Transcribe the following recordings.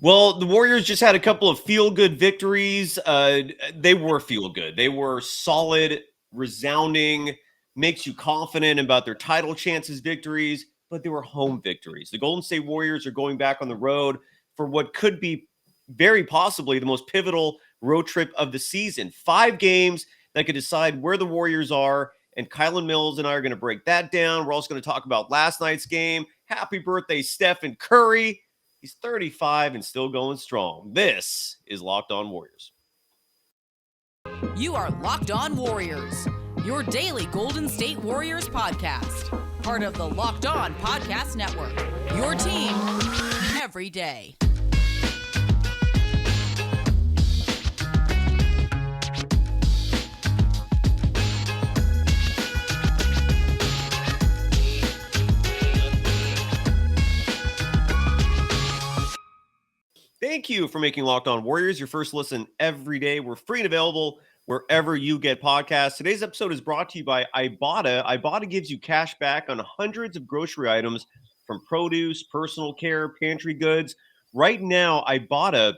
Well, the Warriors just had a couple of feel-good victories. They were feel-good. They were solid, resounding, makes you confident about their title chances victories, but they were home victories. The Golden State Warriors are going back on the road for what could be very possibly the most pivotal road trip of the season. 5 games that could decide where the Warriors are, and Kylen Mills and I are going to break that down. We're also going to talk about last night's game. Happy birthday, Steph and Curry. He's 35 and still going strong. This is Locked On Warriors. You are Locked On Warriors, your daily Golden State Warriors podcast. Part of the Locked On Podcast Network, your team every day. Thank you for making Locked On Warriors your first listen every day. We're free and available wherever you get podcasts. Today's episode is brought to you by Ibotta. Ibotta gives you cash back on hundreds of grocery items from produce, personal care, pantry goods. Right now, Ibotta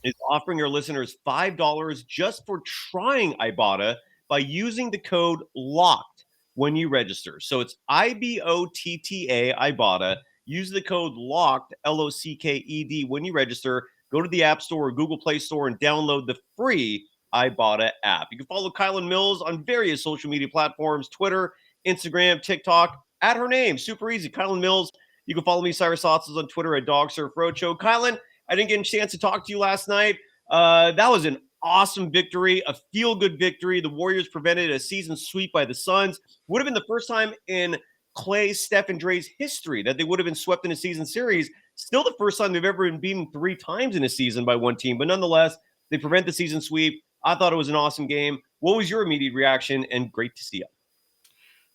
is offering your listeners $5 just for trying Ibotta by using the code LOCKED when you register. So it's IBOTTA, Ibotta. Use the code LOCKED, LOCKED, when you register. Go to the App Store or Google Play Store and download the free Ibotta app. You can follow Kylen Mills on various social media platforms, Twitter, Instagram, TikTok, at her name. Super easy, Kylen Mills. You can follow me, Cyrus Saatsaz, on Twitter at DogSurfRoadshow. Kylen, I didn't get a chance to talk to you last night. That was an awesome victory, a feel-good victory. The Warriors prevented a season sweep by the Suns. Would have been the first time in Clay, Steph, and Dre's history that they would have been swept in a season series. Still the first time they've ever been beaten 3 times in a season by one team. But nonetheless, they prevent the season sweep. I thought it was an awesome game. What was your immediate reaction? And great to see you.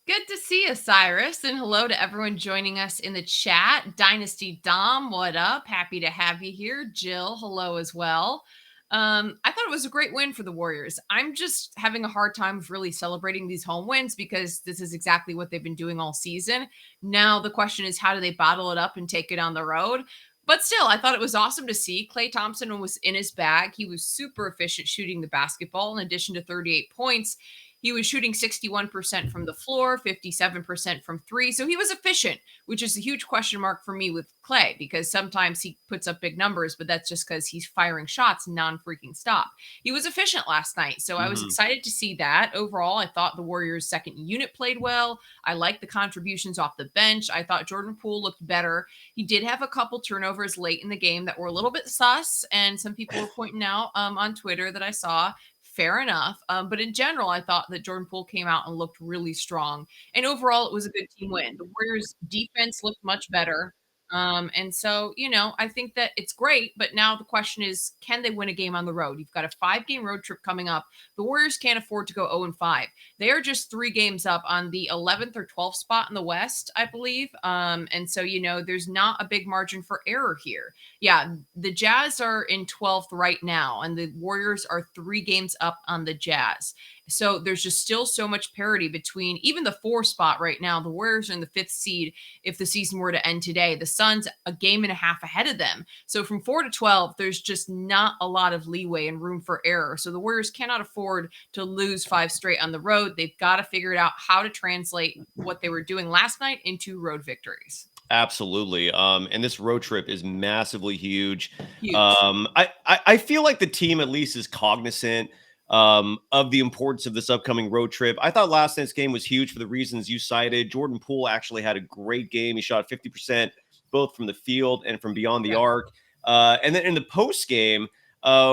Good to see you, Cyrus, and hello to everyone joining us in the chat. Dynasty Dom, what up? Happy to have you here. Jill, hello as well. I thought it was a great win for the Warriors. I'm just having a hard time of really celebrating these home wins because this is exactly what they've been doing all season. Now the question is, how do they bottle it up and take it on the road? But still, I thought it was awesome to see. Klay Thompson was in his bag. He was super efficient shooting the basketball. In addition to 38 points, he was shooting 61% from the floor, 57% from 3. So he was efficient, which is a huge question mark for me with Klay, because sometimes he puts up big numbers, but that's just because he's firing shots non-freaking stop. He was efficient last night, so I was excited to see that. Overall, I thought the Warriors' second unit played well. I liked the contributions off the bench. I thought Jordan Poole looked better. He did have a couple turnovers late in the game that were a little bit sus, and some people were pointing out on Twitter that I saw. Fair enough. But in general, I thought that Jordan Poole came out and looked really strong. And overall, it was a good team win. The Warriors' defense looked much better. And so, I think that it's great. But now the question is, can they win a game on the road? You've got a 5-game road trip coming up. The Warriors can't afford to go 0-5. They are just 3 games up on the 11th or 12th spot in the West, I believe. And so, there's not a big margin for error here. Yeah, the Jazz are in 12th right now, and the Warriors are 3 games up on the Jazz. So there's just still so much parity between even the 4 spot right now. The Warriors are in the 5th seed if the season were to end today. The Suns a game and a half ahead of them. So from 4 to 12, there's just not a lot of leeway and room for error. So the Warriors cannot afford to lose 5 straight on the road. They've got to figure it out how to translate what they were doing last night into road victories. Absolutely. And this road trip is massively huge. Huge. I feel like the team at least is cognizant of the importance of this upcoming road trip. I thought last night's game was huge for the reasons you cited. Jordan Poole actually had a great game. He shot 50% both from the field and from beyond the arc. And then in the post game,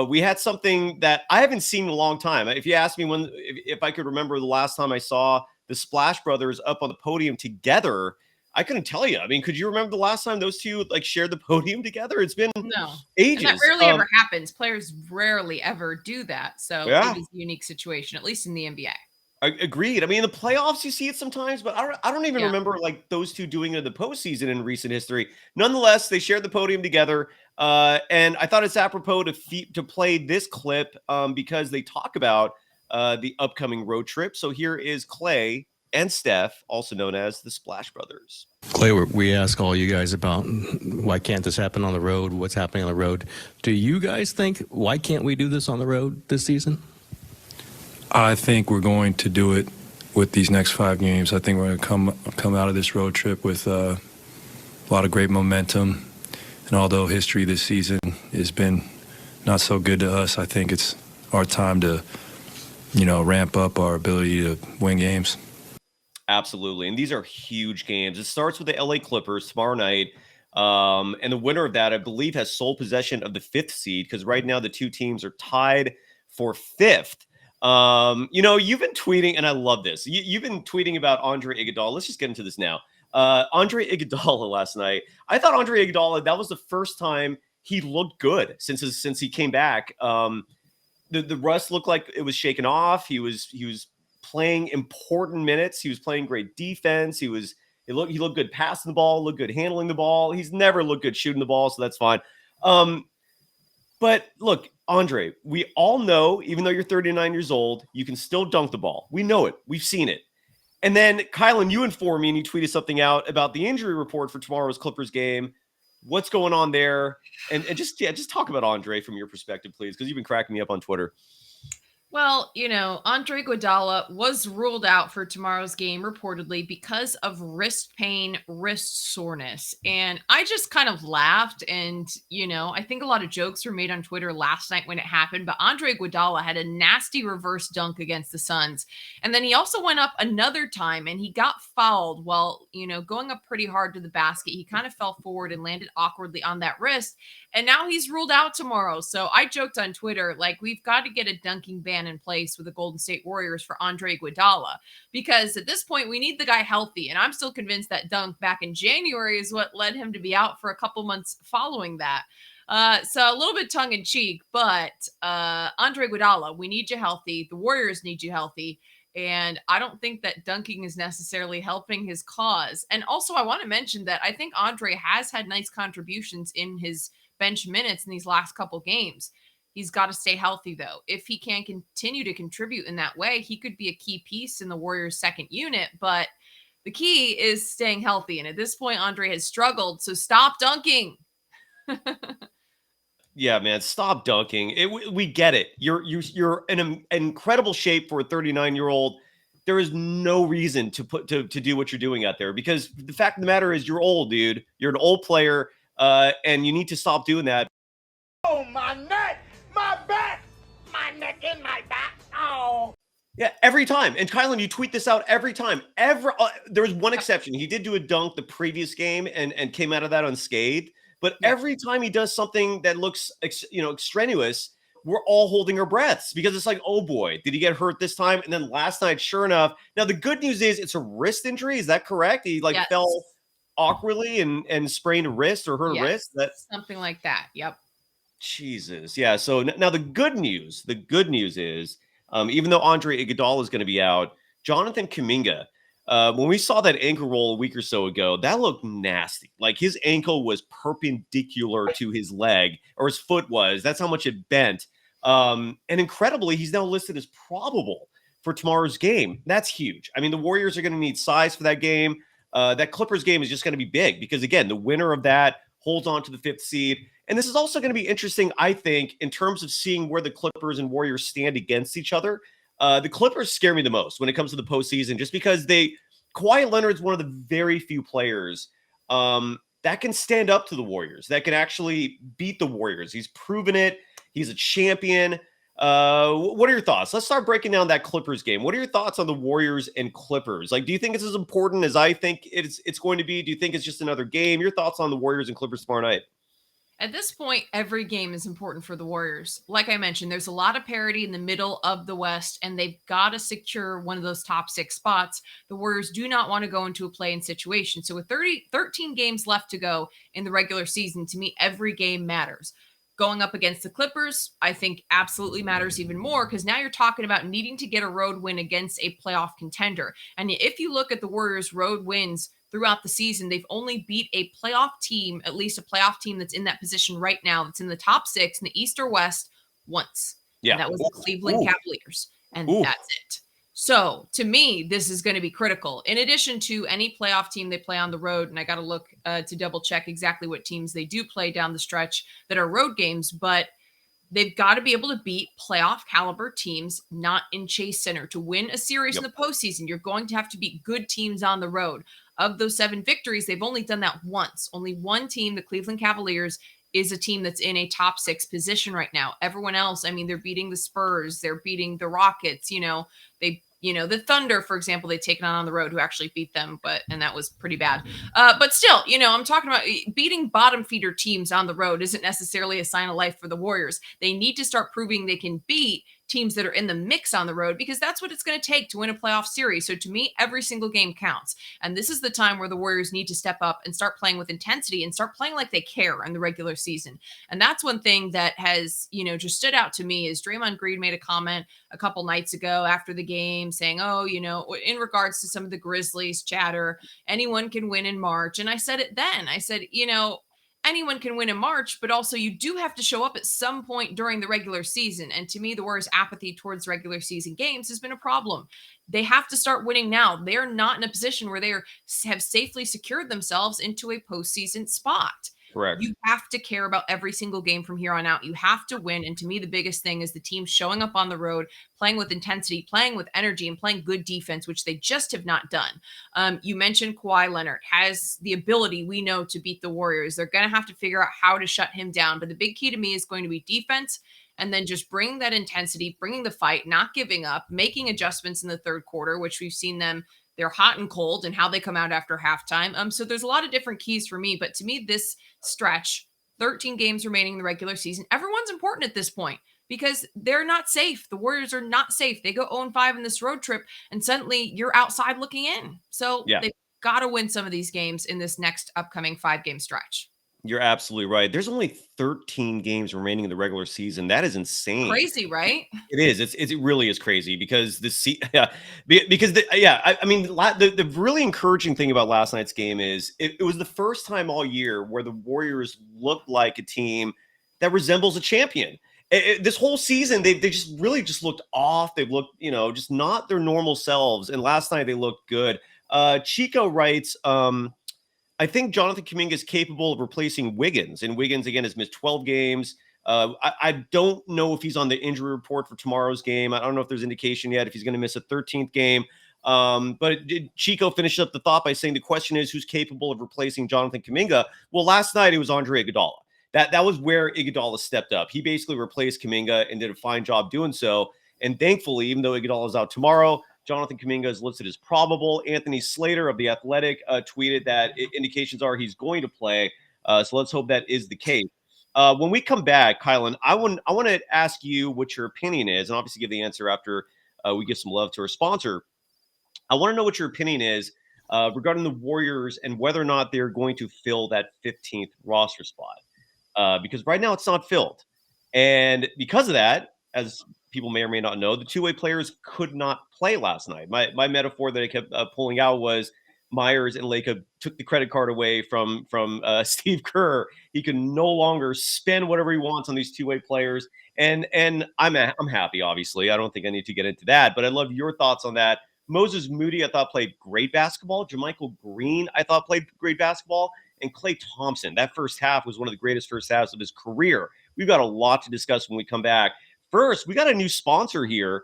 we had something that I haven't seen in a long time. If you ask me if I could remember the last time I saw the Splash Brothers up on the podium together, I couldn't tell you. I mean, could you remember the last time those two shared the podium together? It's been ages. And that rarely ever happens. Players rarely ever do that. So it is a unique situation, at least in the NBA. Agreed. I mean, in the playoffs, you see it sometimes, but I don't even remember those two doing it in the postseason in recent history. Nonetheless, they shared the podium together. And I thought it's apropos to play this clip because they talk about the upcoming road trip. So here is Klay and Steph, also known as the Splash Brothers. Clay, we ask all you guys about why can't this happen on the road? What's happening on the road? Do you guys think, why can't we do this on the road this season? I think we're going to do it with these next 5 games. I think we're going to come out of this road trip with a lot of great momentum. And although history this season has been not so good to us, I think it's our time to, ramp up our ability to win games. Absolutely. And these are huge games. It starts with the LA Clippers tomorrow night. And the winner of that, I believe, has sole possession of the 5th seed, because right now the two teams are tied for 5th. You've been tweeting, and I love this. You've been tweeting about Andre Iguodala. Let's just get into this now. Andre Iguodala last night. I thought Andre Iguodala, that was the first time he looked good since he came back. The rust looked like it was shaken off. He was playing important minutes. He was playing great defense. He looked good passing the ball, looked good handling the ball. He's never looked good shooting the ball, so that's fine. But look, Andre, we all know, even though you're 39 years old, you can still dunk the ball. We know it. We've seen it. And then, Kylen, you informed me and you tweeted something out about the injury report for tomorrow's Clippers game. What's going on there? And just talk about Andre from your perspective, please, because you've been cracking me up on Twitter. Well, Andre Iguodala was ruled out for tomorrow's game reportedly because of wrist pain, wrist soreness. And I just kind of laughed. And, I think a lot of jokes were made on Twitter last night when it happened. But Andre Iguodala had a nasty reverse dunk against the Suns. And then he also went up another time and he got fouled while, going up pretty hard to the basket. He kind of fell forward and landed awkwardly on that wrist. And now he's ruled out tomorrow. So I joked on Twitter, we've got to get a dunking ban in place with the Golden State Warriors for Andre Iguodala, because at this point we need the guy healthy. And I'm still convinced that dunk back in January is what led him to be out for a couple months following that. So a little bit tongue in cheek, but Andre Iguodala, we need you healthy. The Warriors need you healthy. And I don't think that dunking is necessarily helping his cause. And also I want to mention that I think Andre has had nice contributions in his bench minutes in these last couple games. He's got to stay healthy, though. If he can't continue to contribute in that way, he could be a key piece in the Warriors' second unit. But the key is staying healthy. And at this point, Andre has struggled. So stop dunking. Yeah, man, stop dunking. We get it. You're in an incredible shape for a 39-year-old. There is no reason to do what you're doing out there, because the fact of the matter is you're old, dude. You're an old player, and you need to stop doing that. Oh, my neck, my back, my neck and my back. Oh. Yeah, every time. And Kylen, you tweet this out every time. There was one exception. He did do a dunk the previous game and came out of that unscathed. But every time he does something that looks, extraneous, we're all holding our breaths, because it's like, oh boy, did he get hurt this time? And then last night, sure enough. Now the good news is it's a wrist injury. Is that correct? He fell awkwardly and sprained a wrist or hurt a wrist. That's something like that. Yep. Jesus. Yeah. So now the good news is, even though Andre Iguodala is going to be out, Jonathan Kuminga, when we saw that ankle roll a week or so ago, that looked nasty. Like his ankle was perpendicular to his leg, or his foot was. That's how much it bent. And incredibly, he's now listed as probable for tomorrow's game. That's huge. I mean, the Warriors are going to need size for that game. That Clippers game is just going to be big because, again, the winner of that holds on to the 5th seed. And this is also going to be interesting, I think, in terms of seeing where the Clippers and Warriors stand against each other. The Clippers scare me the most when it comes to the postseason, just because Kawhi Leonard's one of the very few players that can stand up to the Warriors, that can actually beat the Warriors. He's proven it. He's a champion. What are your thoughts? Let's start breaking down that Clippers game. What are your thoughts on the Warriors and Clippers? Do you think it's as important as I think it's going to be? Do you think it's just another game? Your thoughts on the Warriors and Clippers tomorrow night? At this point, every game is important for the Warriors. Like I mentioned, there's a lot of parity in the middle of the West, and they've got to secure one of those top 6 spots. The Warriors do not want to go into a play-in situation. So with 13 games left to go in the regular season, to me, every game matters. Going up against the Clippers, I think absolutely matters even more, because now you're talking about needing to get a road win against a playoff contender. And if you look at the Warriors' road wins throughout the season, they've only beat a playoff team, at least a playoff team that's in that position right now, that's in the top 6 in the East or West, once. Yeah. And that was the Cleveland Cavaliers. And that's it. So to me, this is going to be critical. In addition to any playoff team they play on the road, and I got to look to double check exactly what teams they do play down the stretch that are road games, but they've got to be able to beat playoff caliber teams not in Chase Center. To win a series in the postseason, you're going to have to beat good teams on the road. Of those 7 victories, they've only done that once. Only one team, the Cleveland Cavaliers, is a team that's in a top 6 position right now. Everyone else, I mean, they're beating the Spurs, they're beating the Rockets, the Thunder, for example, they've taken on the road, who actually beat them, and that was pretty bad. But still, I'm talking about beating bottom feeder teams on the road isn't necessarily a sign of life for the Warriors. They need to start proving they can beat teams that are in the mix on the road, because that's what it's going to take to win a playoff series. So to me, every single game counts. And this is the time where the Warriors need to step up and start playing with intensity and start playing like they care in the regular season. And that's one thing that has, just stood out to me is Draymond Green made a comment a couple nights ago after the game saying, in regards to some of the Grizzlies chatter, anyone can win in March. And I said it then. I said, anyone can win in March, but also you do have to show up at some point during the regular season. And to me, the Warriors' apathy towards regular season games has been a problem. They have to start winning now. They're not in a position where they have safely secured themselves into a postseason spot. Correct. You have to care about every single game from here on out. You have to win. And to me, the biggest thing is the team showing up on the road, playing with intensity, playing with energy, and playing good defense, which they just have not done. You mentioned Kawhi Leonard has the ability, we know, to beat the Warriors. They're going to have to figure out how to shut him down. But the big key to me is going to be defense, and then just bringing that intensity, bringing the fight, not giving up, making adjustments in the third quarter, which we've seen them. They're hot and cold, and how they come out after halftime. So there's a lot of different keys for me. But to me, this stretch, 13 games remaining in the regular season, everyone's important at this point because they're not safe. The Warriors are not safe. They go 0-5 in this road trip, and suddenly you're outside looking in. So they've got to win some of these games in this next upcoming 5-game stretch. You're absolutely right. There's only 13 games remaining in the regular season. That is insane. Crazy, right? It is. It really is crazy because the really encouraging thing about last night's game is it was the first time all year where the Warriors looked like a team that resembles a champion. This whole season, they just really just looked off. They've looked, just not their normal selves. And last night they looked good. Chico writes, I think Jonathan Kuminga is capable of replacing Wiggins, and Wiggins again has missed 12 games. I don't know if he's on the injury report for tomorrow's game. I don't know if there's indication yet if he's going to miss a 13th game. But Chico finished up the thought by saying the question is who's capable of replacing Jonathan Kuminga. Well, last night it was Andre Iguodala. That was where Iguodala stepped up. He basically replaced Kuminga and did a fine job doing so. And thankfully, even though Iguodala is out tomorrow, Jonathan Kuminga is listed as probable. Anthony Slater of The Athletic tweeted that indications are he's going to play. So let's hope that is the case. When we come back, Kylen, I want to ask you what your opinion is, and obviously give the answer after we give some love to our sponsor. I want to know what your opinion is regarding the Warriors and whether or not they're going to fill that 15th roster spot. Because right now it's not filled. And because of that, as people may or may not know, the two-way players could not play last night. My metaphor that I kept pulling out was Myers and Lacob took the credit card away from Steve Kerr. He can no longer spend whatever he wants on these two-way players. And I'm happy, obviously. I don't think I need to get into that, but I'd love your thoughts on that. Moses Moody, I thought, played great basketball. JaMychal Green, I thought, played great basketball. And Klay Thompson, that first half was one of the greatest first halves of his career. We've got a lot to discuss when we come back. First, we got a new sponsor here.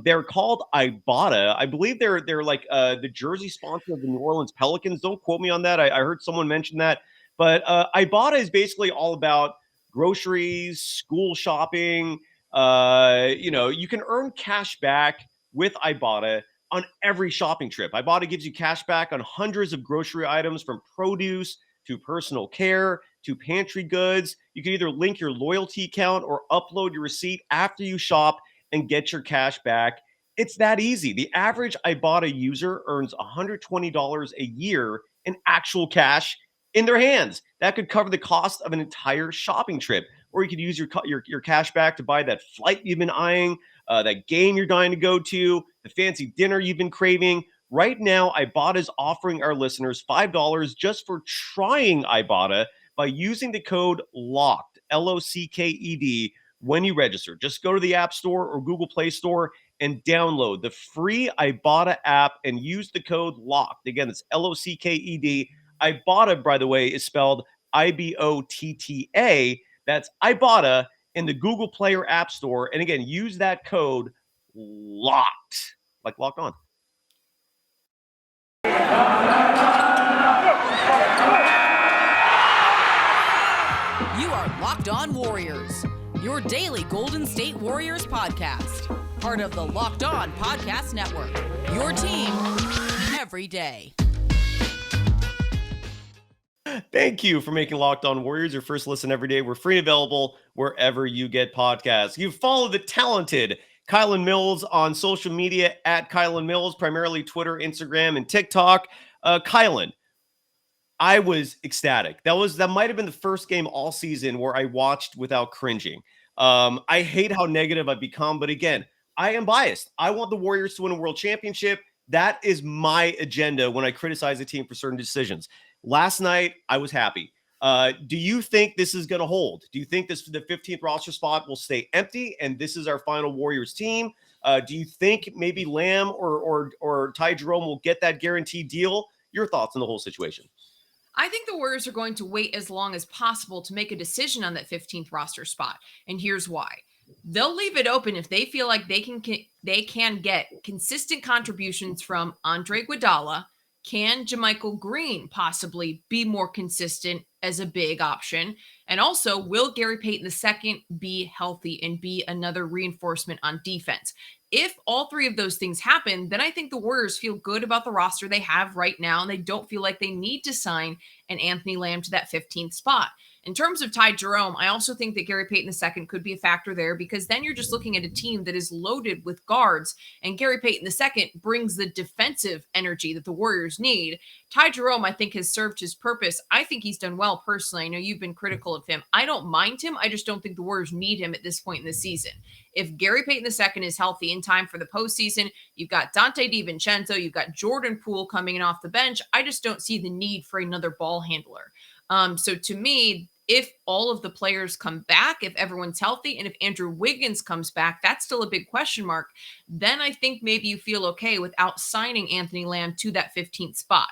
They're called Ibotta. I believe they're like the jersey sponsor of the New Orleans Pelicans. Don't quote me on that. I heard someone mention that. But Ibotta is basically all about groceries, school shopping. You can earn cash back with Ibotta on every shopping trip. Ibotta gives you cash back on hundreds of grocery items, from produce to personal care to pantry goods. You can either link your loyalty account or upload your receipt after you shop and get your cash back. It's that easy. The average Ibotta user earns $120 a year in actual cash in their hands. That could cover the cost of an entire shopping trip. Or you could use your cash back to buy that flight you've been eyeing, that game you're dying to go to, the fancy dinner you've been craving. Right now, Ibotta is offering our listeners $5 just for trying Ibotta by using the code LOCKED, LOCKED, when you register. Just go to the App Store or Google Play Store and download the free Ibotta app and use the code LOCKED. Again, it's LOCKED. Ibotta, by the way, is spelled IBOTTA. That's Ibotta in the Google Play or App Store. And again, use that code LOCKED, like locked on. You are Locked On Warriors, your daily Golden State Warriors podcast. Part of the Locked On Podcast Network, your team every day. Thank you for making Locked On Warriors your first listen every day. We're free and available wherever you get podcasts. You follow the talented Kylen Mills on social media at Kylen Mills, primarily Twitter, Instagram, and TikTok. Kylen, I was ecstatic. That might have been the first game all season where I watched without cringing. I hate how negative I've become, but again, I am biased. I want the Warriors to win a world championship. That is my agenda when I criticize a team for certain decisions. Last night, I was happy. Do you think this is going to hold? Do you think the 15th roster spot will stay empty and this is our final Warriors team? Do you think maybe Lamb or Ty Jerome will get that guaranteed deal? Your thoughts on the whole situation? I think the Warriors are going to wait as long as possible to make a decision on that 15th roster spot. And here's why. They'll leave it open if they feel like they can get consistent contributions from Andre Iguodala. Can JaMychal Green possibly be more consistent as a big option? And also, will Gary Payton II be healthy and be another reinforcement on defense? If all three of those things happen, then I think the Warriors feel good about the roster they have right now, and they don't feel like they need to sign an Anthony Lamb to that 15th spot. In terms of Ty Jerome, I also think that Gary Payton II could be a factor there, because then you're just looking at a team that is loaded with guards, and Gary Payton II brings the defensive energy that the Warriors need. Ty Jerome, I think, has served his purpose. I think he's done well personally. I know you've been critical of him. I don't mind him. I just don't think the Warriors need him at this point in the season. If Gary Payton II is healthy in time for the postseason, you've got Dante DiVincenzo, you've got Jordan Poole coming in off the bench. I just don't see the need for another ball handler. So to me, if all of the players come back, if everyone's healthy, and if Andrew Wiggins comes back, that's still a big question mark. Then I think maybe you feel okay without signing Anthony Lamb to that 15th spot.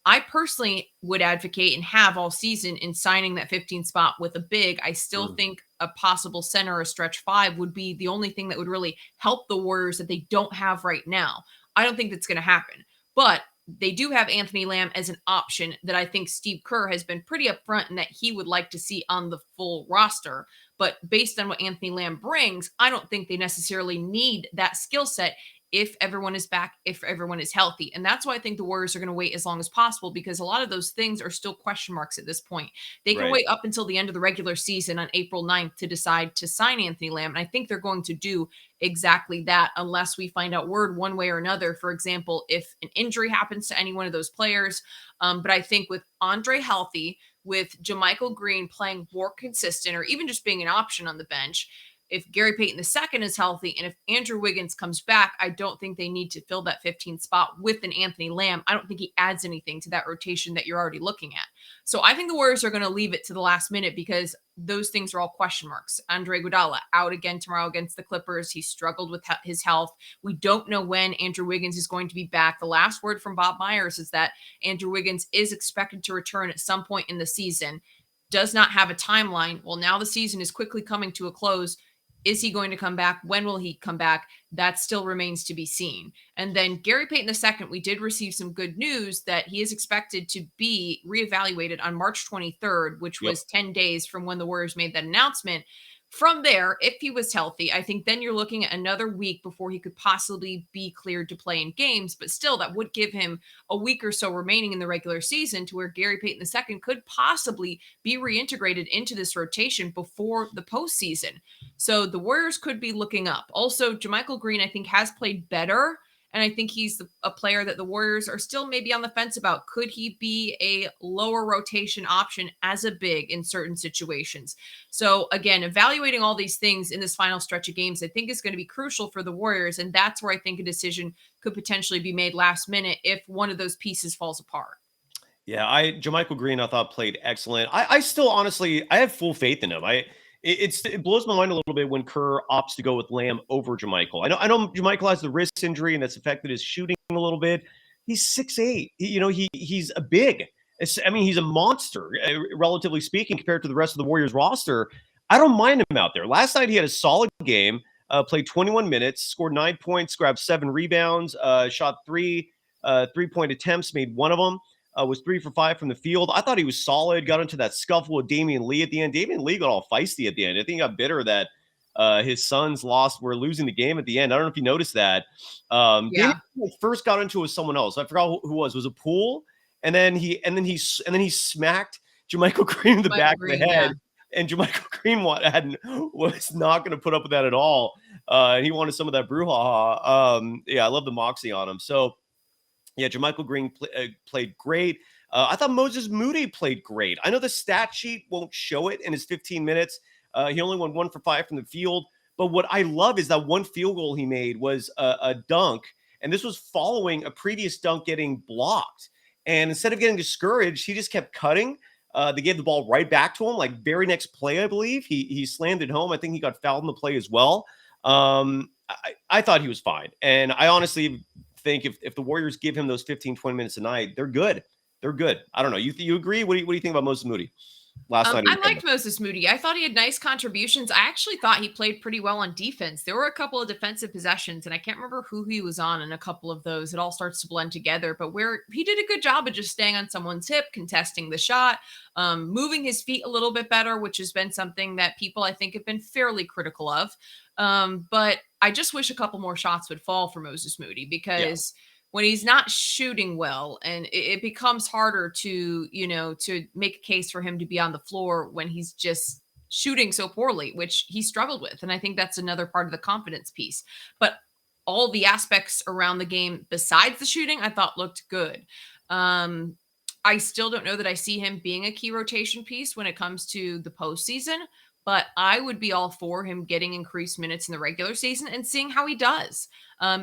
I personally would advocate and have all season in signing that 15th spot with a big. I still think a possible center or a stretch five would be the only thing that would really help the Warriors that they don't have right now. I don't think that's going to happen, but they do have Anthony Lamb as an option that I think Steve Kerr has been pretty upfront in that he would like to see on the full roster. But based on what Anthony Lamb brings, I don't think they necessarily need that skill set if everyone is back, if everyone is healthy. And that's why I think the Warriors are going to wait as long as possible, because a lot of those things are still question marks at this point. They can wait up until the end of the regular season on April 9th to decide to sign Anthony Lamb. And I think they're going to do exactly that unless we find out word one way or another. For example, if an injury happens to any one of those players. But I think with Andre healthy, with JaMychal Green playing more consistent or even just being an option on the bench, if Gary Payton II is healthy and if Andrew Wiggins comes back, I don't think they need to fill that 15th spot with an Anthony Lamb. I don't think he adds anything to that rotation that you're already looking at. So I think the Warriors are going to leave it to the last minute because those things are all question marks. Andre Iguodala out again tomorrow against the Clippers. He struggled with his health. We don't know when Andrew Wiggins is going to be back. The last word from Bob Myers is that Andrew Wiggins is expected to return at some point in the season. Does not have a timeline. Well, now the season is quickly coming to a close. Is he going to come back? When will he come back? That still remains to be seen. And then Gary Payton II, we did receive some good news that he is expected to be reevaluated on March 23rd, which was 10 days from when the Warriors made that announcement. From there, if he was healthy, I think then you're looking at another week before he could possibly be cleared to play in games. But still, that would give him a week or so remaining in the regular season to where Gary Payton II could possibly be reintegrated into this rotation before the postseason. So the Warriors could be looking up. Also, JaMychal Green, I think, has played better. And I think he's a player that the Warriors are still maybe on the fence about. Could he be a lower rotation option as a big in certain situations? So again, evaluating all these things in this final stretch of games, I think is going to be crucial for the Warriors. And that's where I think a decision could potentially be made last minute if one of those pieces falls apart. Yeah, JaMychal Green, I thought played excellent. I still honestly, I have full faith in him. it blows my mind a little bit when Kerr opts to go with Lamb over JaMychal. I know JaMychal has the wrist injury and that's affected his shooting a little bit. He's 6'8". He's a big. He's a monster, relatively speaking, compared to the rest of the Warriors roster. I don't mind him out there. Last night he had a solid game, played 21 minutes, scored 9 points, grabbed 7 rebounds, shot 3 3-point attempts, made one of them. Was 3 for 5 from the field. I thought he was solid. Got into that scuffle with Damian Lee at the end. Damian Lee got all feisty at the end. I think he got bitter that his Suns were losing the game at the end. I don't know if you noticed that. Damian Lee first got into it with someone else. I forgot who it was. Was it Poole? And then he smacked JaMychal Green in the back of the head. Yeah. And JaMychal Green was not going to put up with that at all. And he wanted some of that brouhaha. I love the moxie on him. So. Yeah, JaMychal Green played great. I thought Moses Moody played great. I know the stat sheet won't show it in his 15 minutes. He only went 1 for 5 from the field. But what I love is that one field goal he made was a dunk. And this was following a previous dunk getting blocked. And instead of getting discouraged, he just kept cutting. They gave the ball right back to him. Like very next play, I believe, he slammed it home. I think he got fouled in the play as well. I thought he was fine. And I honestly think if the Warriors give him those 15-20 minutes a night, they're good. I don't know. You agree? What do you think about Moses Moody last night? I liked Moses Moody. I thought he had nice contributions. I actually thought he played pretty well on defense. There were a couple of defensive possessions, and I can't remember who he was on in a couple of those. It all starts to blend together, but where he did a good job of just staying on someone's hip, contesting the shot, moving his feet a little bit better, which has been something that people I think have been fairly critical of. But I just wish a couple more shots would fall for Moses Moody because when he's not shooting well, and it becomes harder to make a case for him to be on the floor when he's just shooting so poorly, which he struggled with. And I think that's another part of the confidence piece. But all the aspects around the game besides the shooting, I thought looked good. I still don't know that I see him being a key rotation piece when it comes to the postseason, but I would be all for him getting increased minutes in the regular season and seeing how he does.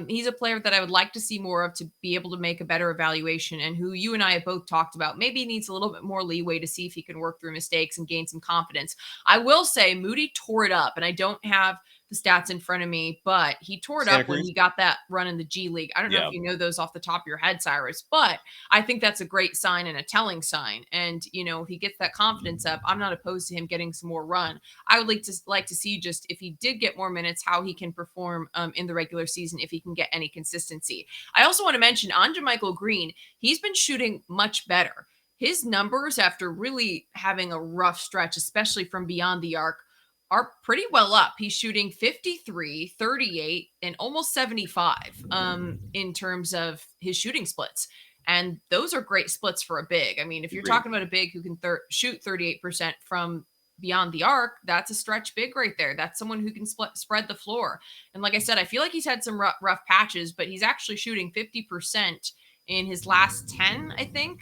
He's a player that I would like to see more of to be able to make a better evaluation, and who you and I have both talked about. Maybe he needs a little bit more leeway to see if he can work through mistakes and gain some confidence. I will say Moody tore it up, and I don't have the stats in front of me, but he tore it up when he got that run in the G League. I don't know if you know those off the top of your head, Cyrus, but I think that's a great sign and a telling sign. And, if he gets that confidence up, I'm not opposed to him getting some more run. I would like to see just if he did get more minutes, how he can perform in the regular season, if he can get any consistency. I also want to mention on JaMychal Green, he's been shooting much better. His numbers after really having a rough stretch, especially from beyond the arc, are pretty well up. He's shooting 53, 38, and almost 75 in terms of his shooting splits. And those are great splits for a big. I mean, if you're talking about a big who can shoot 38% from beyond the arc, that's a stretch big right there. That's someone who can spread the floor. And like I said, I feel like he's had some rough patches, but he's actually shooting 50% in his last 10, I think.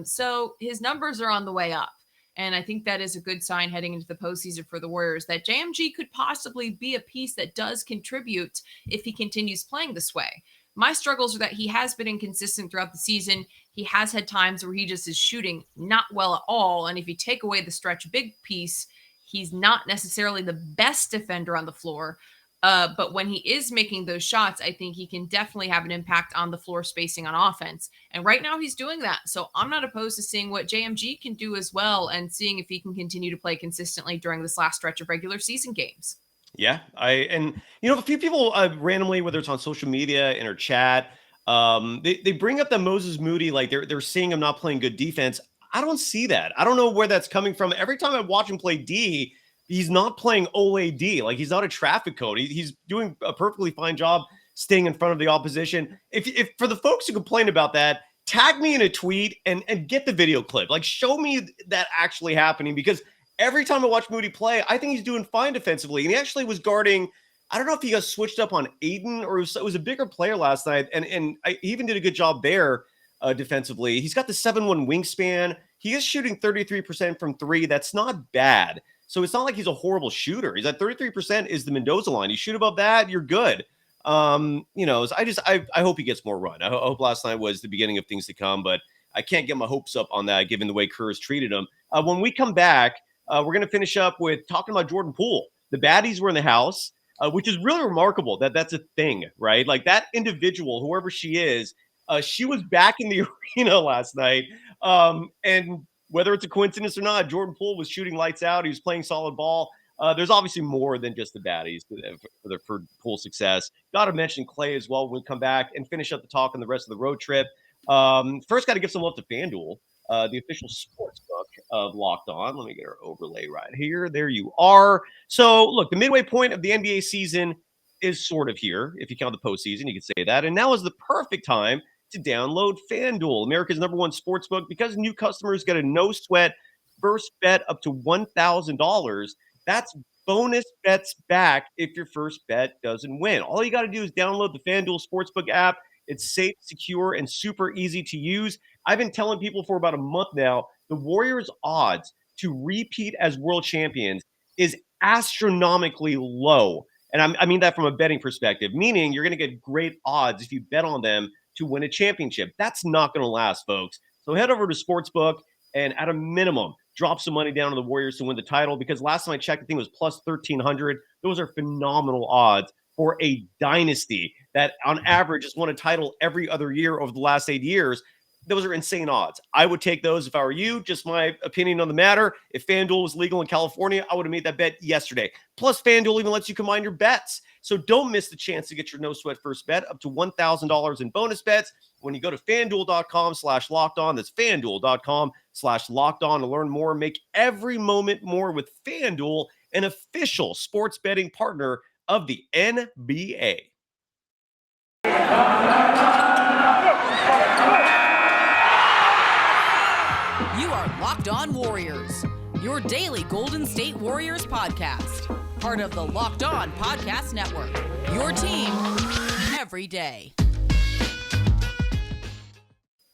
So his numbers are on the way up. And I think that is a good sign heading into the postseason for the Warriors, that JMG could possibly be a piece that does contribute if he continues playing this way. My struggles are that he has been inconsistent throughout the season. He has had times where he just is shooting not well at all. And if you take away the stretch big piece, he's not necessarily the best defender on the floor. But when he is making those shots, I think he can definitely have an impact on the floor spacing on offense. And right now he's doing that. So I'm not opposed to seeing what JMG can do as well, and seeing if he can continue to play consistently during this last stretch of regular season games. Yeah. A few people randomly, whether it's on social media, in our chat, they bring up that Moses Moody, like they're seeing him not playing good defense. I don't see that. I don't know where that's coming from. Every time I watch him play D, he's not playing OAD. Like, he's not a traffic code. He's doing a perfectly fine job staying in front of the opposition. If for the folks who complain about that, tag me in a tweet and get the video clip. Like, show me that actually happening, because every time I watch Moody play, I think he's doing fine defensively. And he actually was guarding, I don't know if he got switched up on Aiden, or it was a bigger player last night. And he even did a good job there defensively. He's got the 7'1" wingspan. He is shooting 33% from three. That's not bad. So it's not like he's a horrible shooter. He's at 33% is the Mendoza line. You shoot above that, you're good. So I hope he gets more run. I hope last night was the beginning of things to come, but I can't get my hopes up on that given the way Kerr has treated him. When we come back, We're going to finish up with talking about Jordan Poole. The baddies were in the house, which is really remarkable that that's a thing, right? Like that individual, whoever she is, she was back in the arena last night. And whether it's a coincidence or not, Jordan Poole was shooting lights out. He was playing solid ball. There's obviously more than just the baddies for Poole success. Got to mention Clay as well when we come back and finish up the talk on the rest of the road trip. First, got to give some love to FanDuel, the official sports book of Locked On. Let me get our overlay right here. There you are. So, look, the midway point of the NBA season is sort of here. If you count the postseason, you can say that. And now is the perfect time to download FanDuel, America's #1 sports book, because new customers get a no-sweat first bet up to $1,000. That's bonus bets back if your first bet doesn't win. All you got to do is download the FanDuel Sportsbook app. It's safe, secure, and super easy to use. I've been telling people for about a month now, the Warriors' odds to repeat as world champions is astronomically low. And I mean that from a betting perspective, meaning you're going to get great odds if you bet on them to win a championship. That's not going to last, folks. So head over to Sportsbook and at a minimum, drop some money down on the Warriors to win the title, because last time I checked, I think it was plus 1,300. Those are phenomenal odds for a dynasty that on average has won a title every other year over the last 8 years. Those are insane odds. I would take those if I were you. Just my opinion on the matter. If FanDuel was legal in California, I would have made that bet yesterday. Plus, FanDuel even lets you combine your bets. So don't miss the chance to get your no-sweat first bet up to $1,000 in bonus bets when you go to FanDuel.com/lockedon. That's FanDuel.com/lockedon to learn more. Make every moment more with FanDuel, an official sports betting partner of the NBA. You are Locked On Warriors, your daily Golden State Warriors podcast. Part of the Locked On Podcast Network, your team every day.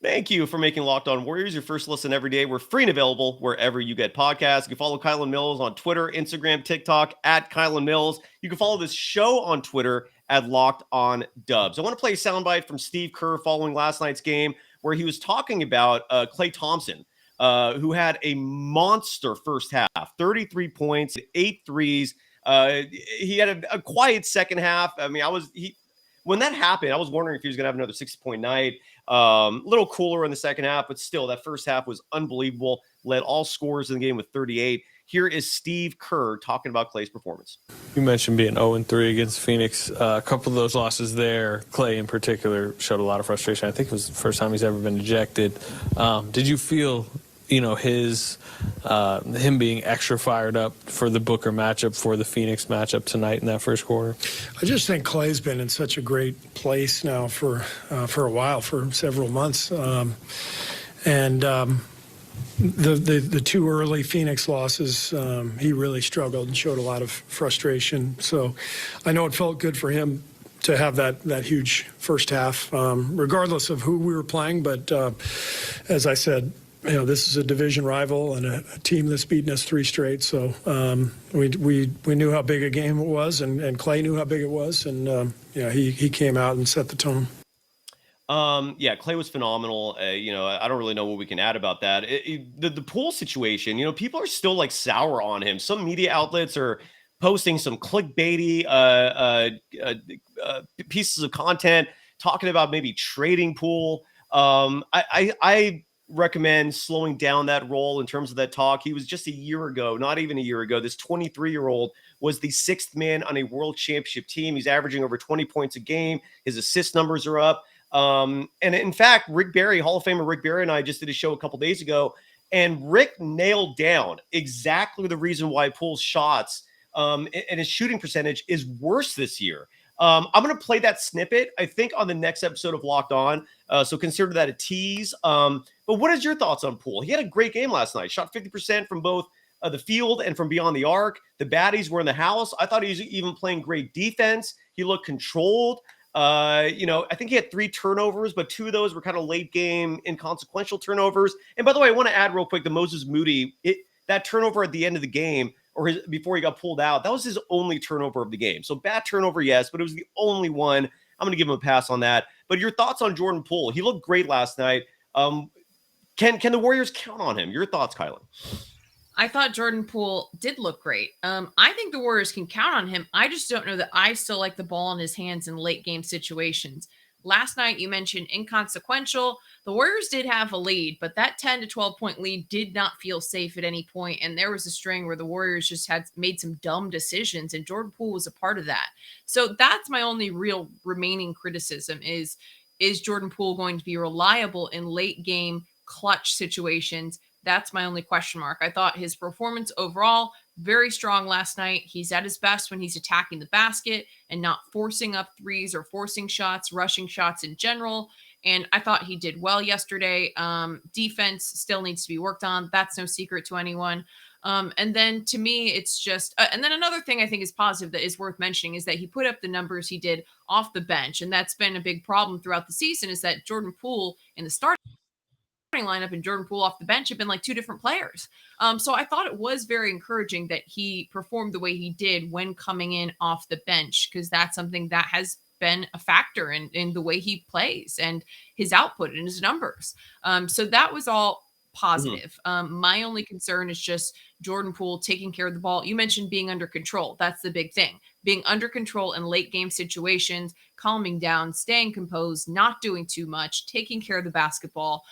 Thank you for making Locked On Warriors your first listen every day. We're free and available wherever you get podcasts. You can follow Kylen Mills on Twitter, Instagram, TikTok at Kylen Mills. You can follow this show on Twitter at Locked On Dubs. I want to play a soundbite from Steve Kerr following last night's game where he was talking about Klay Thompson, who had a monster first half, 33 points, 8 threes. He had a quiet second half. I mean, when that happened, I was wondering if he was going to have another 60-point night. A little cooler in the second half, but still, that first half was unbelievable. Led all scorers in the game with 38. Here is Steve Kerr talking about Klay's performance. You mentioned being 0-3 against Phoenix. A couple of those losses there, Klay in particular, showed a lot of frustration. I think it was the first time he's ever been ejected. Did you feel, him being extra fired up for the Booker matchup, for the Phoenix matchup tonight in that first quarter? I just think Klay's been in such a great place now for a while, for several months. The two early Phoenix losses, he really struggled and showed a lot of frustration. So I know it felt good for him to have that huge first half, regardless of who we were playing. But as I said, this is a division rival and a team that's beaten us 3 straight. So we knew how big a game it was, and Klay knew how big it was, and he came out and set the tone. Klay was phenomenal. I don't really know what we can add about that. The Poole situation, people are still like sour on him. Some media outlets are posting some clickbaity pieces of content talking about maybe trading Poole. I recommend slowing down that role in terms of that talk. He was just a year ago, not even a year ago, this 23-year-old was the 6th man on a world championship team. He's averaging over 20 points a game. His assist numbers are up. And in fact, Rick Barry, Hall of Famer Rick Barry, and I just did a show a couple days ago, and Rick nailed down exactly the reason why Poole's shots and his shooting percentage is worse this year. I'm going to play that snippet, I think, on the next episode of Locked On. So consider that a tease. But what is your thoughts on Poole? He had a great game last night. Shot 50% from both the field and from beyond the arc. The baddies were in the house. I thought he was even playing great defense. He looked controlled. I think he had 3 turnovers, but 2 of those were kind of late game inconsequential turnovers. And by the way, I want to add real quick, the Moses Moody, that turnover at the end of the game, before he got pulled out, that was his only turnover of the game. So bad turnover, yes, but it was the only one. I'm going to give him a pass on that. But your thoughts on Jordan Poole? He looked great last night. Can the Warriors count on him? Your thoughts, Kylen? I thought Jordan Poole did look great. I think the Warriors can count on him. I just don't know that I still like the ball in his hands in late game situations. Last night, you mentioned inconsequential. The Warriors did have a lead, but that 10 to 12 point lead did not feel safe at any point. And there was a string where the Warriors just had made some dumb decisions, and Jordan Poole was a part of that. So that's my only real remaining criticism is Jordan Poole going to be reliable in late game clutch situations? That's my only question mark. I thought his performance overall very strong last night. He's at his best when he's attacking the basket and not forcing up threes or forcing shots, rushing shots in general. And I thought he did well yesterday. Defense still needs to be worked on. That's no secret to anyone. And then to me, it's just, and then another thing I think is positive that is worth mentioning is that he put up the numbers he did off the bench. And that's been a big problem throughout the season is that Jordan Poole in the starting lineup and Jordan Poole off the bench have been like two different players. So I thought it was very encouraging that he performed the way he did when coming in off the bench, because that's something that has been a factor in the way he plays and his output and his numbers. So that was all positive. My only concern is just Jordan Poole taking care of the ball. You mentioned being under control. That's the big thing. Being under control in late game situations, calming down, staying composed, not doing too much, taking care of the basketball.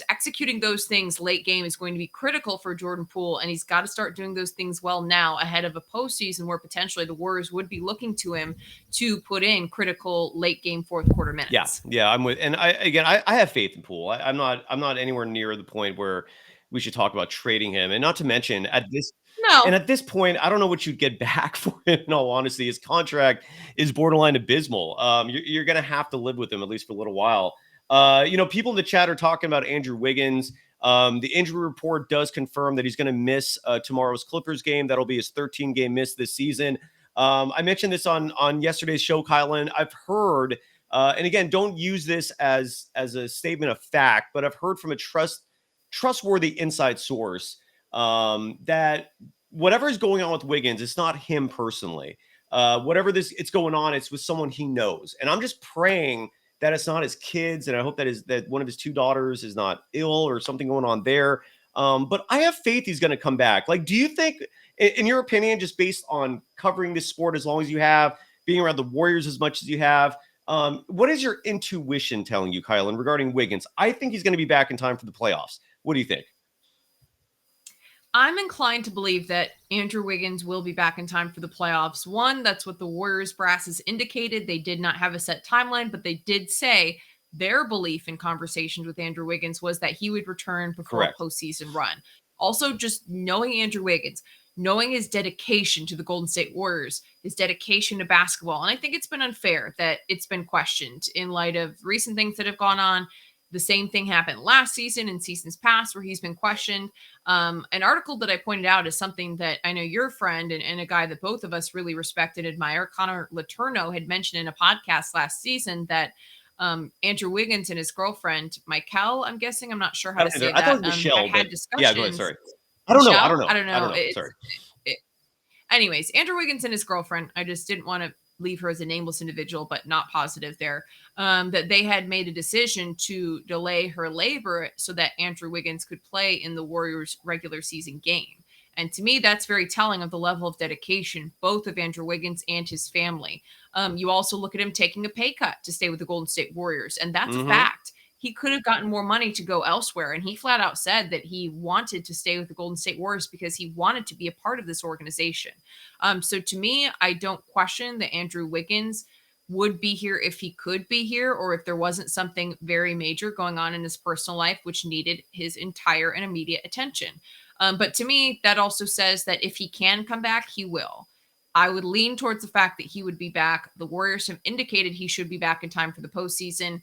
Executing those things late game is going to be critical for Jordan Poole, and he's got to start doing those things well now ahead of a postseason where potentially the Warriors would be looking to him to put in critical late game fourth quarter minutes. Yeah, I'm with, and I have faith in Poole. I'm not anywhere near the point where we should talk about trading him, and not to mention at this point, I don't know what you'd get back for him. In all honesty, his contract is borderline abysmal. You're going to have to live with him at least for a little while. People in the chat are talking about Andrew Wiggins. The injury report does confirm that he's going to miss tomorrow's Clippers game. That'll be his 13-game miss this season. I mentioned this on yesterday's show, Kylen. I've heard, and again, don't use this as a statement of fact, but I've heard from a trustworthy inside source that whatever is going on with Wiggins, it's not him personally. Whatever it's going on, it's with someone he knows. And I'm just praying that it's not his kids, and I hope that one of his two daughters is not ill or something going on there. But I have faith he's going to come back. Like, do you think, in your opinion, just based on covering this sport as long as you have, being around the Warriors as much as you have, what is your intuition telling you, Kylen, regarding Wiggins? I think he's going to be back in time for the playoffs. What do you think? I'm inclined to believe that Andrew Wiggins will be back in time for the playoffs. One, that's what the Warriors brass has indicated. They did not have a set timeline, but they did say their belief in conversations with Andrew Wiggins was that he would return before a postseason run. Also, just knowing Andrew Wiggins, knowing his dedication to the Golden State Warriors, his dedication to basketball. And I think it's been unfair that it's been questioned in light of recent things that have gone on. The same thing happened last season and seasons past where he's been questioned. An article that I pointed out is something that I know your friend and a guy that both of us really respect and admire, Connor Letourneau, had mentioned in a podcast last season that Andrew Wiggins and his girlfriend, Michael, I'm guessing, I'm not sure how to say that. I thought it was Michelle, had discussions. Yeah, go ahead, sorry. I don't know. Sorry. Anyways, Andrew Wiggins and his girlfriend, I just didn't want to leave her as a nameless individual, but not positive there, that they had made a decision to delay her labor so that Andrew Wiggins could play in the Warriors regular season game. And to me, that's very telling of the level of dedication, both of Andrew Wiggins and his family. You also look at him taking a pay cut to stay with the Golden State Warriors, and that's a fact. He could have gotten more money to go elsewhere. And he flat out said that he wanted to stay with the Golden State Warriors because he wanted to be a part of this organization. So to me, I don't question that Andrew Wiggins would be here if he could be here, or if there wasn't something very major going on in his personal life, which needed his entire and immediate attention. But to me, that also says that if he can come back, he will. I would lean towards the fact that he would be back. The Warriors have indicated he should be back in time for the postseason.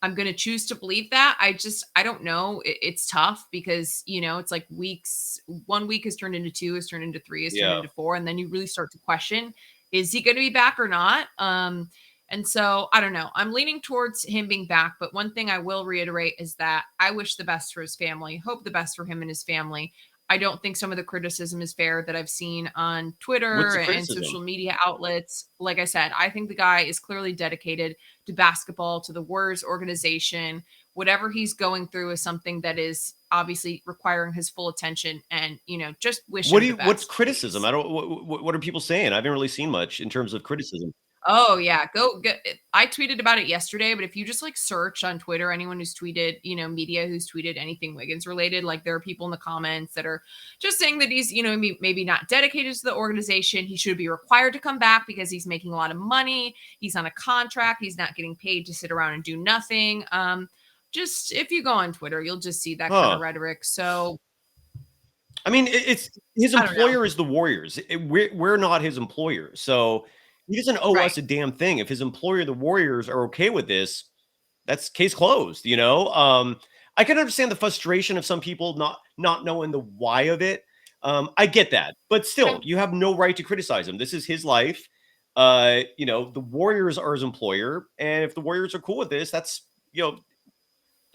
I'm going to choose to believe that. I don't know. It's tough because, it's like weeks. 1 week has turned into 2, has turned into 3, has turned into 4. And then you really start to question, is he going to be back or not? And so I don't know. I'm leaning towards him being back. But one thing I will reiterate is that I wish the best for his family, hope the best for him and his family. I don't think some of the criticism is fair that I've seen on Twitter and social media outlets. Like I said, I think the guy is clearly dedicated to basketball, to the Warriors organization. Whatever he's going through is something that is obviously requiring his full attention, and, just wish him the best, what's criticism? please. I don't, what are people saying? I haven't really seen much in terms of criticism. Oh yeah, go get it. I tweeted about it yesterday, but if you just like search on Twitter, anyone who's tweeted, media who's tweeted anything Wiggins related, like there are people in the comments that are just saying that he's, maybe not dedicated to the organization. He should be required to come back because he's making a lot of money. He's on a contract. He's not getting paid to sit around and do nothing. Just if you go on Twitter, you'll just see that kind of rhetoric. So I mean, it's his I don't know. employer is the Warriors. We're not his employer, so he doesn't owe Right. us a damn thing. If his employer, the Warriors, are okay with this, that's case closed. I can understand the frustration of some people not knowing the why of it. I get that, but still, you have no right to criticize him. This is his life. The Warriors are his employer, and if the Warriors are cool with this, that's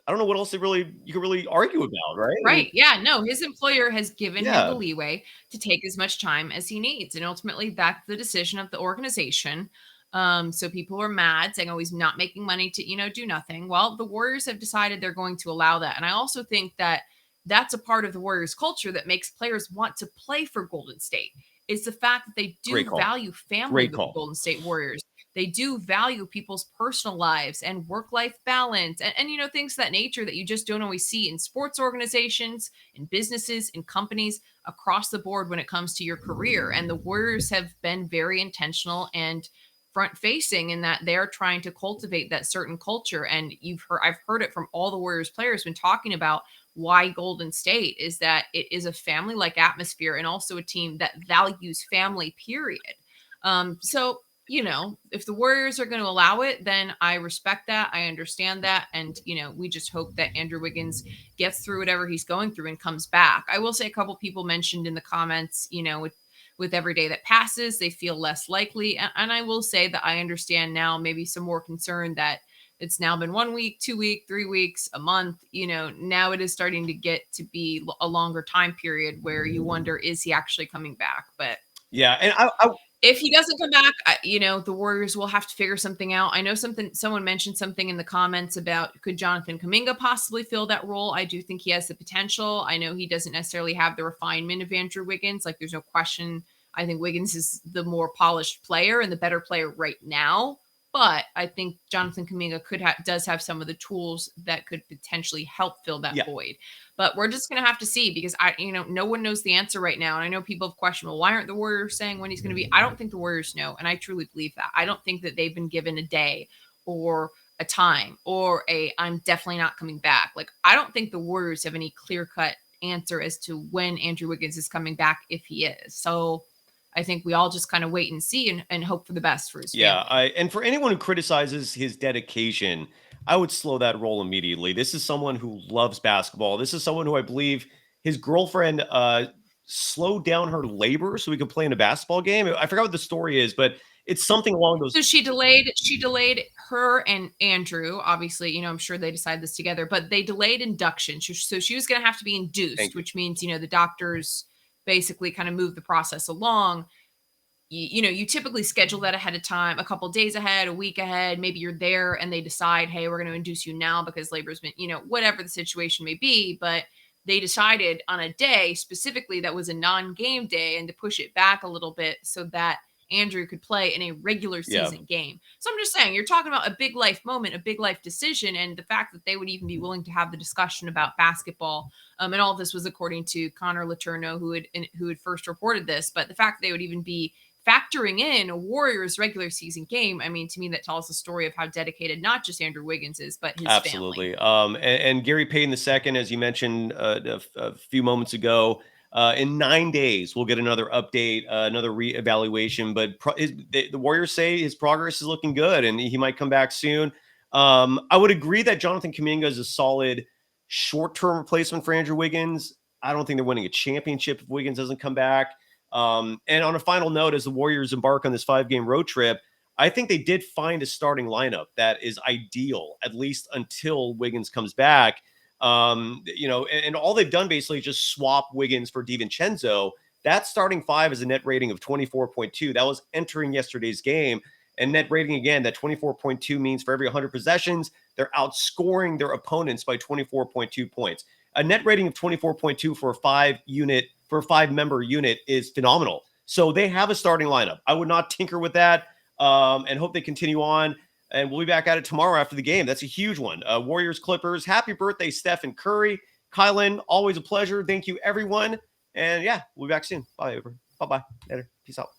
I don't know what else you could really argue about, right? I mean, Right. Yeah. No, his employer has given him the yeah, leeway to take as much time as he needs. And ultimately, that's the decision of the organization. So people are mad saying, oh, he's not making money to, do nothing. Well, the Warriors have decided they're going to allow that. And I also think that that's a part of the Warriors culture that makes players want to play for Golden State. Is the fact that they do great call. value family Great with the call. Golden State Warriors. They do value people's personal lives and work-life balance and things of that nature that you just don't always see in sports organizations, in businesses, in companies across the board when it comes to your career. And the Warriors have been very intentional and front-facing in that they're trying to cultivate that certain culture. And I've heard it from all the Warriors players when talking about why Golden State is that it is a family-like atmosphere and also a team that values family, period. So if the Warriors are going to allow it, then I respect that. I understand that. And, we just hope that Andrew Wiggins gets through whatever he's going through and comes back. I will say a couple people mentioned in the comments, with every day that passes, they feel less likely. And I will say that I understand now maybe some more concern that it's now been 1 week, 2 weeks, 3 weeks, a month, now it is starting to get to be a longer time period where you wonder, is he actually coming back? But Yeah, and if he doesn't come back, the Warriors will have to figure something out. I know someone mentioned something in the comments about could Jonathan Kuminga possibly fill that role? I do think he has the potential. I know he doesn't necessarily have the refinement of Andrew Wiggins. Like, there's no question. I think Wiggins is the more polished player and the better player right now. But I think Jonathan Kuminga does have some of the tools that could potentially help fill that void. But we're just going to have to see because no one knows the answer right now. And I know people have questioned, well, why aren't the Warriors saying when he's going to be? I don't think the Warriors know. And I truly believe that. I don't think that they've been given a day or a time or I'm definitely not coming back. Like, I don't think the Warriors have any clear-cut answer as to when Andrew Wiggins is coming back, if he is. So I think we all just kind of wait and see and hope for the best for his family. And for anyone who criticizes his dedication, I would slow that roll immediately. This is someone who loves basketball. This is someone who I believe his girlfriend slowed down her labor so he could play in a basketball game. I forgot what the story is, but it's something along those. So she delayed her and Andrew. Obviously, I'm sure they decided this together, but they delayed induction. So she was going to have to be induced, which means, the doctors basically kind of move the process along. You typically schedule that ahead of time, a couple of days ahead, a week ahead. Maybe you're there and they decide, hey, we're going to induce you now because labor's been, whatever the situation may be. But they decided on a day specifically that was a non-game day and to push it back a little bit so that Andrew could play in a regular season game. So I'm just saying, you're talking about a big life moment, a big life decision, and the fact that they would even be willing to have the discussion about basketball. And all of this was according to Connor Letourneau, who had first reported this. But the fact that they would even be factoring in a Warriors regular season game, I mean, to me, that tells the story of how dedicated not just Andrew Wiggins is, but his Absolutely. family. And Gary Payton II, as you mentioned a few moments ago, in 9 days, we'll get another update, another reevaluation. But the Warriors say his progress is looking good and he might come back soon. I would agree that Jonathan Kuminga is a solid short-term replacement for Andrew Wiggins. I don't think they're winning a championship if Wiggins doesn't come back. And on a final note, as the Warriors embark on this 5-game road trip, I think they did find a starting lineup that is ideal, at least until Wiggins comes back. And all they've done basically is just swap Wiggins for DiVincenzo. That starting five is a net rating of 24.2. That was entering yesterday's game. And net rating, again, that 24.2 means for every 100 possessions, they're outscoring their opponents by 24.2 points. A net rating of 24.2 for a 5-member unit is phenomenal. So they have a starting lineup. I would not tinker with that, and hope they continue on. And we'll be back at it tomorrow after the game. That's a huge one. Warriors, Clippers. Happy birthday, Steph and Curry. Kylen, always a pleasure. Thank you, everyone. And yeah, we'll be back soon. Bye, everyone. Bye-bye. Later. Peace out.